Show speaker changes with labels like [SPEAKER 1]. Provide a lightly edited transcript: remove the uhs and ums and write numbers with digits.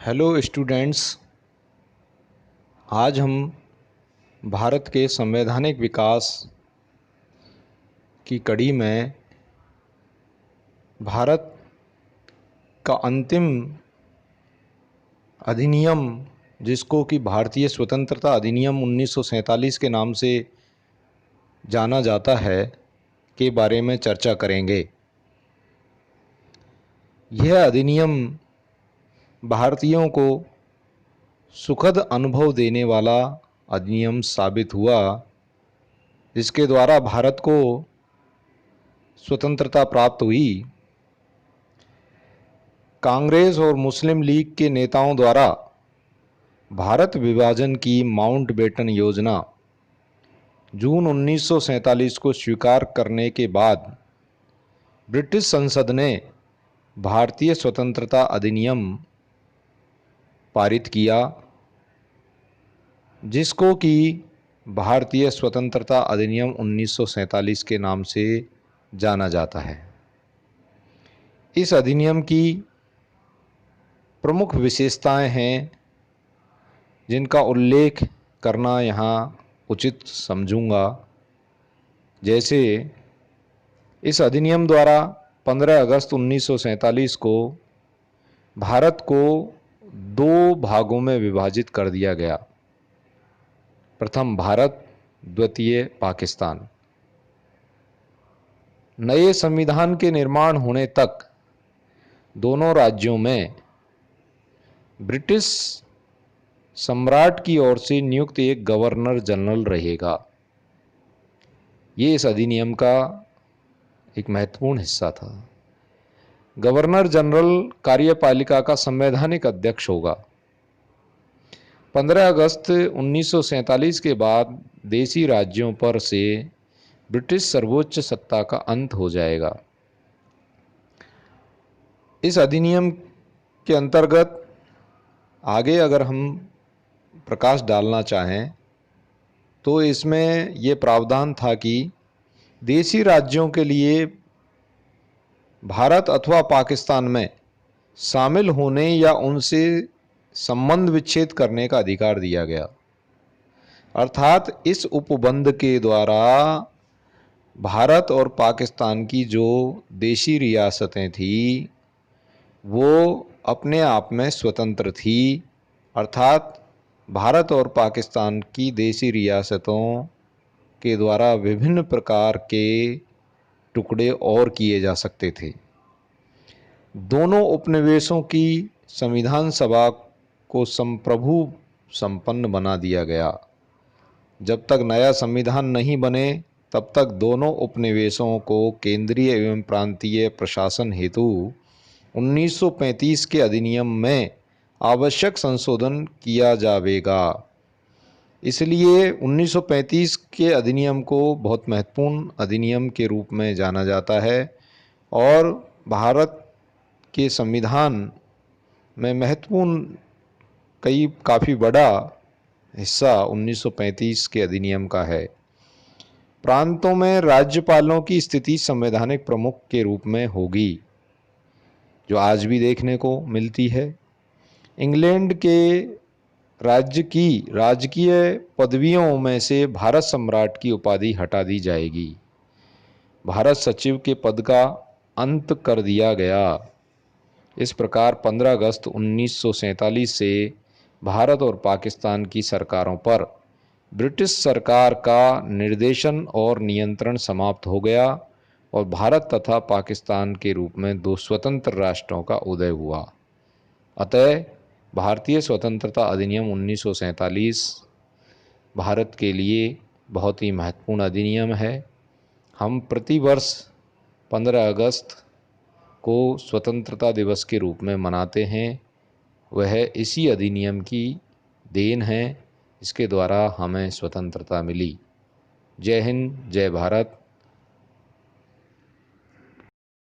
[SPEAKER 1] Hello students. आज हम भारत के संवैधानिक विकास की कड़ी में भारत का अंतिम अधिनियम, जिसको कि भारतीय स्वतंत्रता अधिनियम 1947 के नाम से जाना जाता है, के बारे में चर्चा करेंगे। यह अधिनियम भारतीयों को सुखद अनुभव देने वाला अधिनियम साबित हुआ, जिसके द्वारा भारत को स्वतंत्रता प्राप्त हुई। कांग्रेस और मुस्लिम लीग के नेताओं द्वारा भारत विभाजन की माउंटबेटन योजना जून 1947 को स्वीकार करने के बाद ब्रिटिश संसद ने भारतीय स्वतंत्रता अधिनियम पारित किया, जिसको कि भारतीय स्वतंत्रता अधिनियम 1947 के नाम से जाना जाता है। इस अधिनियम की प्रमुख विशेषताएं हैं, जिनका उल्लेख करना यहाँ उचित समझूंगा। जैसे इस अधिनियम द्वारा 15 अगस्त 1947 को भारत को दो भागों में विभाजित कर दिया गया। प्रथम भारत, द्वितीय पाकिस्तान। नए संविधान के निर्माण होने तक दोनों राज्यों में ब्रिटिश सम्राट की ओर से नियुक्त एक गवर्नर जनरल रहेगा। ये इस अधिनियम का एक महत्वपूर्ण हिस्सा था। गवर्नर जनरल कार्यपालिका का संवैधानिक अध्यक्ष होगा। 15 अगस्त 1947 के बाद देशी राज्यों पर से ब्रिटिश सर्वोच्च सत्ता का अंत हो जाएगा। इस अधिनियम के अंतर्गत आगे अगर हम प्रकाश डालना चाहें तो इसमें ये प्रावधान था कि देशी राज्यों के लिए भारत अथवा पाकिस्तान में शामिल होने या उनसे संबंध विच्छेद करने का अधिकार दिया गया। अर्थात इस उपबंध के द्वारा भारत और पाकिस्तान की जो देशी रियासतें थीं वो अपने आप में स्वतंत्र थी। अर्थात भारत और पाकिस्तान की देशी रियासतों के द्वारा विभिन्न प्रकार के टुकड़े और किए जा सकते थे। दोनों उपनिवेशों की संविधान सभा को संप्रभु संपन्न बना दिया गया। जब तक नया संविधान नहीं बने तब तक दोनों उपनिवेशों को केंद्रीय एवं प्रांतीय प्रशासन हेतु 1935 के अधिनियम में आवश्यक संशोधन किया जाएगा। इसलिए 1935 के अधिनियम को बहुत महत्वपूर्ण अधिनियम के रूप में जाना जाता है और भारत के संविधान में महत्वपूर्ण काफ़ी बड़ा हिस्सा 1935 के अधिनियम का है। प्रांतों में राज्यपालों की स्थिति संवैधानिक प्रमुख के रूप में होगी, जो आज भी देखने को मिलती है। इंग्लैंड के राज्य की राजकीय पदवियों में से भारत सम्राट की उपाधि हटा दी जाएगी। भारत सचिव के पद का अंत कर दिया गया। इस प्रकार 15 अगस्त 1947 से भारत और पाकिस्तान की सरकारों पर ब्रिटिश सरकार का निर्देशन और नियंत्रण समाप्त हो गया और भारत तथा पाकिस्तान के रूप में दो स्वतंत्र राष्ट्रों का उदय हुआ। अतः भारतीय स्वतंत्रता अधिनियम 1947 भारत के लिए बहुत ही महत्वपूर्ण अधिनियम है। हम प्रतिवर्ष 15 अगस्त को स्वतंत्रता दिवस के रूप में मनाते हैं। वह इसी अधिनियम की देन है, इसके द्वारा हमें स्वतंत्रता मिली। जय हिंद, जय भारत।